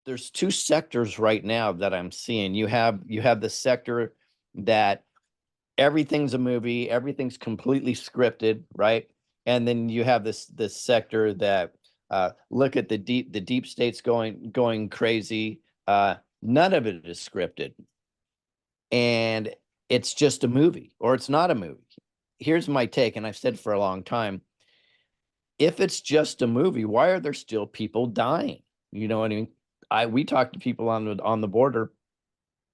there's two sectors right now that I'm seeing. You have the sector that everything's a movie, everything's completely scripted, right? And then you have this sector that look at the deep states going crazy. None of it is scripted, and it's just a movie or it's not a movie. Here's my take, and I've said for a long time: if it's just a movie, why are there still people dying? You know what I mean? We talk to people on the border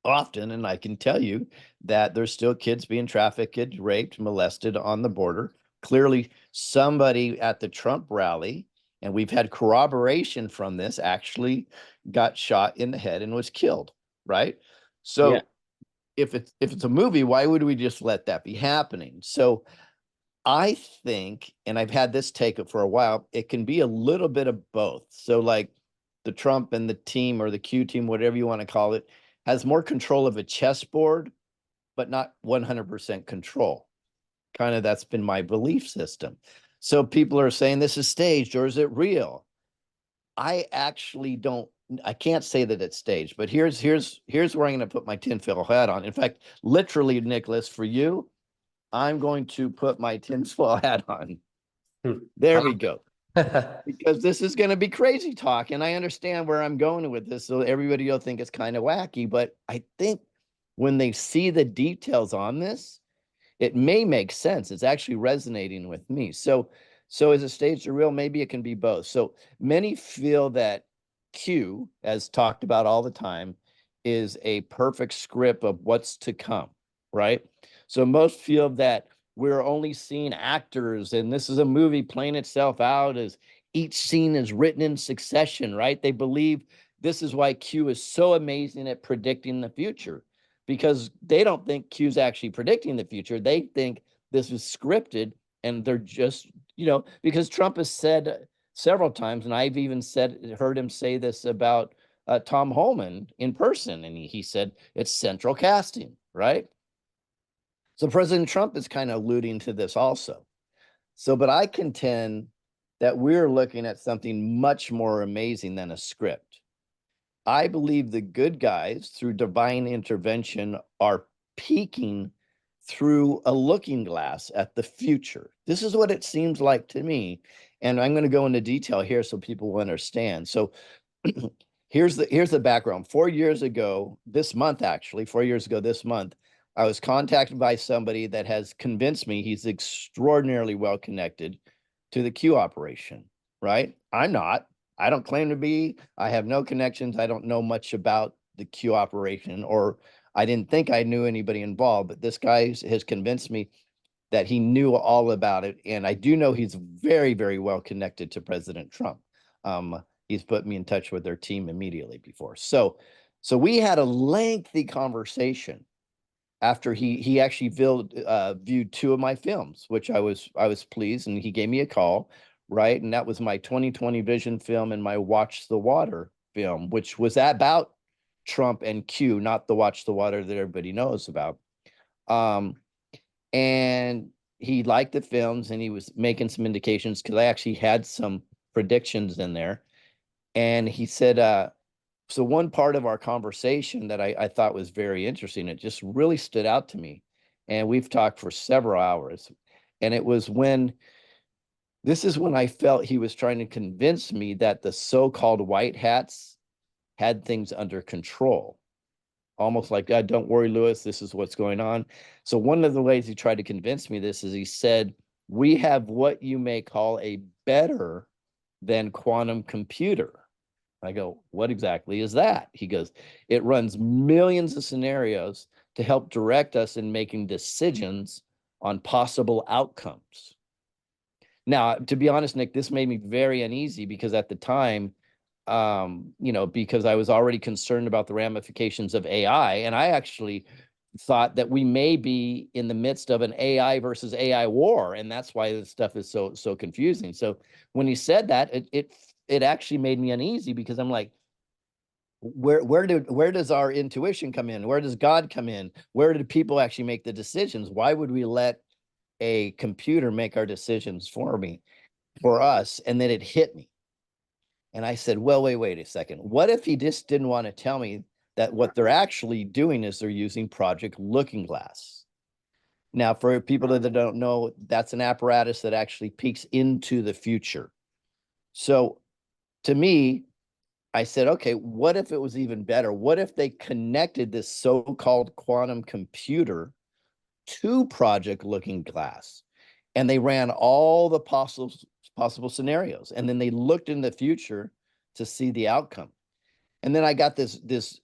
often, and I can tell you that there's still kids being trafficked, raped, molested on the border. Clearly, somebody at the Trump rally, and we've had corroboration from this, actually got shot in the head and was killed, right? Yeah. So if it's a movie, why would we just let that be happening? So I think, and I've had this take it for a while, it can be a little bit of both. So, like the Trump and the team or the Q team, whatever you want to call it, has more control of a chessboard, but not 100% control. Kind of that's been my belief system. So people are saying this is staged or is it real? I actually don't. I can't say that it's staged, but here's where I'm going to put my tinfoil hat on. In fact, literally, Nicholas, for you, I'm going to put my tinfoil hat on. There we go. Because this is going to be crazy talk, and I understand where I'm going with this. So everybody will think it's kind of wacky, but I think when they see the details on this, it may make sense. It's actually resonating with me. So is it staged or real? Maybe it can be both. So many feel that Q, as talked about all the time, is a perfect script of what's to come, right? So most feel that we're only seeing actors and this is a movie playing itself out as each scene is written in succession, right? They believe this is why Q is so amazing at predicting the future, because they don't think Q's actually predicting the future. They think this is scripted, and they're just, because Trump has said several times, and I've even heard him say this about Tom Holman in person, and he said it's central casting, right? So President Trump is kind of alluding to this also. So, but I contend that we're looking at something much more amazing than a script. I believe the good guys, through divine intervention, are peeking through a looking glass at the future. This is what it seems like to me. And I'm going to go into detail here so people will understand. So here's the background. 4 years ago, this month, actually, 4 years ago, this month, I was contacted by somebody that has convinced me he's extraordinarily well connected to the Q operation, right? I'm not. I don't claim to be. I have no connections. I don't know much about the Q operation, or I didn't think I knew anybody involved, but this guy has convinced me that he knew all about it. And I do know he's very, very well connected to President Trump. He's put me in touch with their team immediately before. So we had a lengthy conversation after he actually viewed two of my films, which I was pleased, and he gave me a call, right? And that was my 2020 Vision film and my Watch the Water film, which was about Trump and Q, not the Watch the Water that everybody knows about. Um, and he liked the films, and he was making some indications because I actually had some predictions in there. And he said, so one part of our conversation that I thought was very interesting, it just really stood out to me. And we've talked for several hours. And it was this is when I felt he was trying to convince me that the so-called white hats had things under control. Almost like, don't worry, Lewis, this is what's going on. So one of the ways he tried to convince me this is he said, we have what you may call a better than quantum computer. I go, what exactly is that? He goes, it runs millions of scenarios to help direct us in making decisions on possible outcomes. Now, to be honest, Nick, this made me very uneasy because at the time, because I was already concerned about the ramifications of AI, and I actually thought that we may be in the midst of an AI versus AI war, and that's why this stuff is so confusing. So when he said that, it actually made me uneasy because I'm like, where does our intuition come in? Where does God come in? Where do people actually make the decisions? Why would we let a computer make our decisions for us? And then it hit me. And I said, well, wait a second. What if he just didn't want to tell me that what they're actually doing is they're using Project Looking Glass? Now, for people that don't know, that's an apparatus that actually peeks into the future. So to me, I said, okay, what if it was even better? What if they connected this so-called quantum computer to Project Looking Glass and they ran all the possible scenarios, and then they looked in the future to see the outcome? And then I got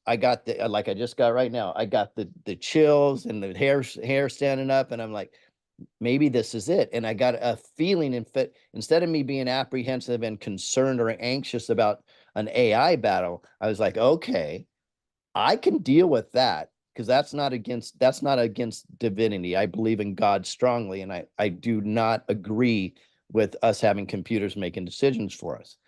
I got the, like I just got right now, I got the chills and the hair standing up, and I'm like, maybe this is it. And I got a feeling, instead of me being apprehensive and concerned or anxious about an AI battle, I was like, okay, I can deal with that, because that's not against divinity. I believe in God strongly, and I do not agree with us having computers making decisions for us.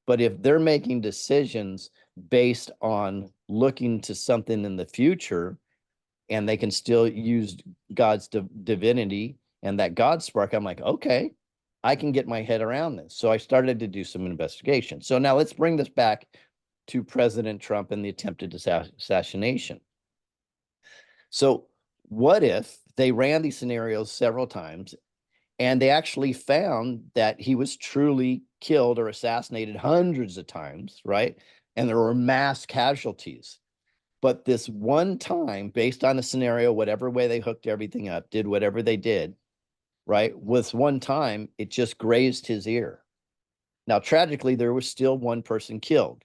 But if they're making decisions based on looking to something in the future, and they can still use God's divinity and that God spark, I'm like, okay, I can get my head around this. So I started to do some investigation. So now let's bring this back to President Trump and the attempted assassination. So what if they ran these scenarios several times and they actually found that he was truly killed or assassinated hundreds of times, right? And there were mass casualties. But this one time, based on the scenario, whatever way they hooked everything up, did whatever they did, right? With one time, it just grazed his ear. Now, tragically, there was still one person killed,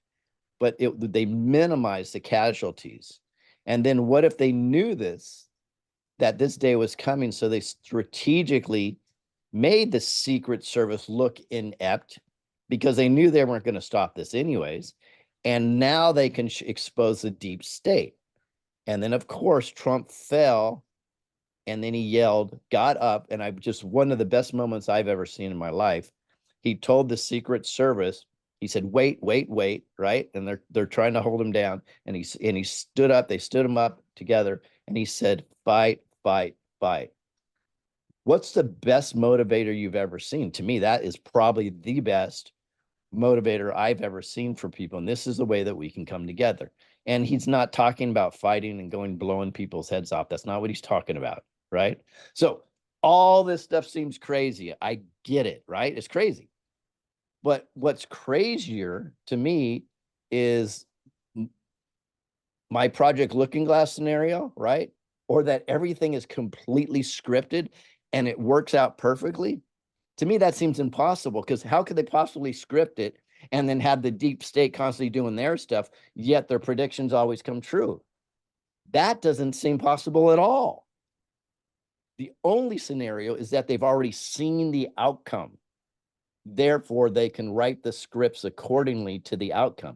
but they minimized the casualties. And then what if they knew that this day was coming? So they strategically made the Secret Service look inept, because they knew they weren't going to stop this anyways. And now they can expose the deep state. And then, of course, Trump fell, and then he yelled, got up, and one of the best moments I've ever seen in my life. He told the Secret Service, he said, wait, right? And they're trying to hold him down. And he stood up, they stood him up together, and he said, fight, fight, fight. What's the best motivator you've ever seen? To me, that is probably the best motivator I've ever seen for people. And this is the way that we can come together. And he's not talking about fighting and blowing people's heads off. That's not what he's talking about, right? So all this stuff seems crazy. I get it, right? It's crazy. But what's crazier to me is my Project Looking Glass scenario, right? Or that everything is completely scripted and it works out perfectly. To me, that seems impossible, because how could they possibly script it and then have the deep state constantly doing their stuff, yet their predictions always come true? That doesn't seem possible at all. The only scenario is that they've already seen the outcome. Therefore, they can write the scripts accordingly to the outcome.